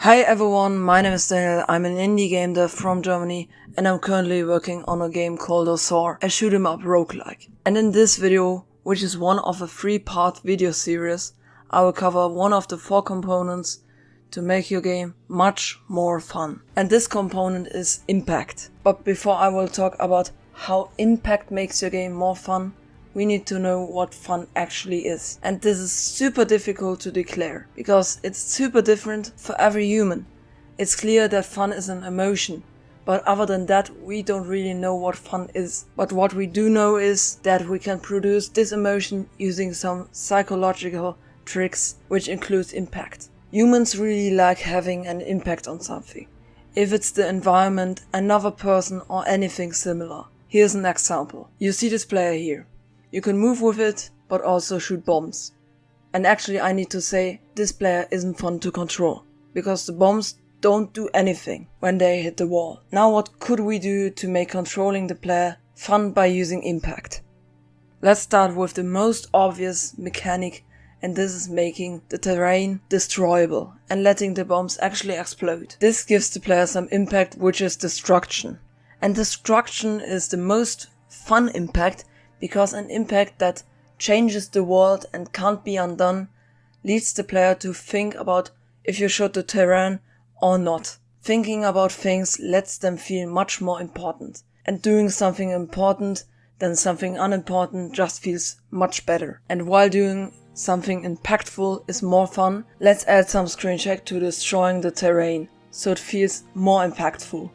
Hi everyone, my name is Daniel, I'm an indie game dev from Germany and I'm currently working on a game called Azor, a shoot 'em up roguelike. And in this video, which is one of a 3-part video series, I will cover one of the 4 components to make your game much more fun. And this component is impact. But before I will talk about how impact makes your game more fun, we need to know what fun actually is. And this is super difficult to declare, because it's super different for every human. It's clear that fun is an emotion, but other than that we don't really know what fun is. But what we do know is that we can produce this emotion using some psychological tricks, which includes impact. Humans really like having an impact on something. If it's the environment, another person, or anything similar. Here's an example. You see this player here. You can move with it, but also shoot bombs. And actually I need to say, this player isn't fun to control, because the bombs don't do anything when they hit the wall. Now what could we do to make controlling the player fun by using impact? Let's start with the most obvious mechanic, and this is making the terrain destroyable and letting the bombs actually explode. This gives the player some impact, which is destruction. And destruction is the most fun impact, because an impact that changes the world and can't be undone leads the player to think about if you shot the terrain or not. Thinking about things lets them feel much more important, and doing something important than something unimportant just feels much better. And while doing something impactful is more fun, let's add some screen check to destroying the terrain, so it feels more impactful.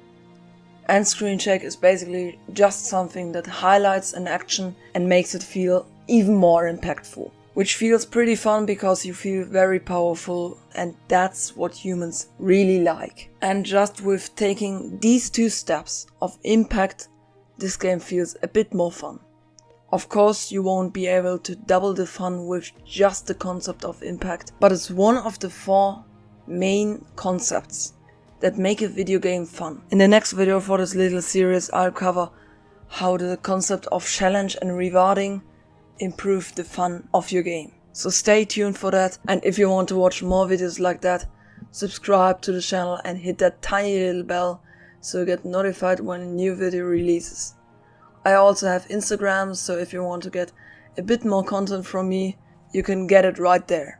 And screen check is basically just something that highlights an action and makes it feel even more impactful. Which feels pretty fun because you feel very powerful, and that's what humans really like. And just with taking these 2 steps of impact, this game feels a bit more fun. Of course, you won't be able to double the fun with just the concept of impact, but it's one of the 4 main concepts that make a video game fun. In the next video for this little series, I'll cover how the concept of challenge and rewarding improve the fun of your game. So stay tuned for that, and if you want to watch more videos like that, subscribe to the channel and hit that tiny little bell so you get notified when a new video releases. I also have Instagram, so if you want to get a bit more content from me, you can get it right there.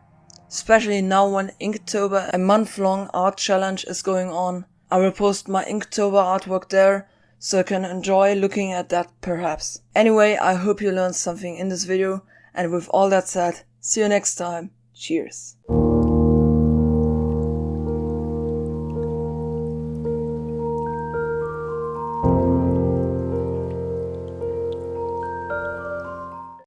Especially now when Inktober, a month-long art challenge, is going on. I will post my Inktober artwork there, so you can enjoy looking at that perhaps. Anyway, I hope you learned something in this video, and with all that said, see you next time. Cheers.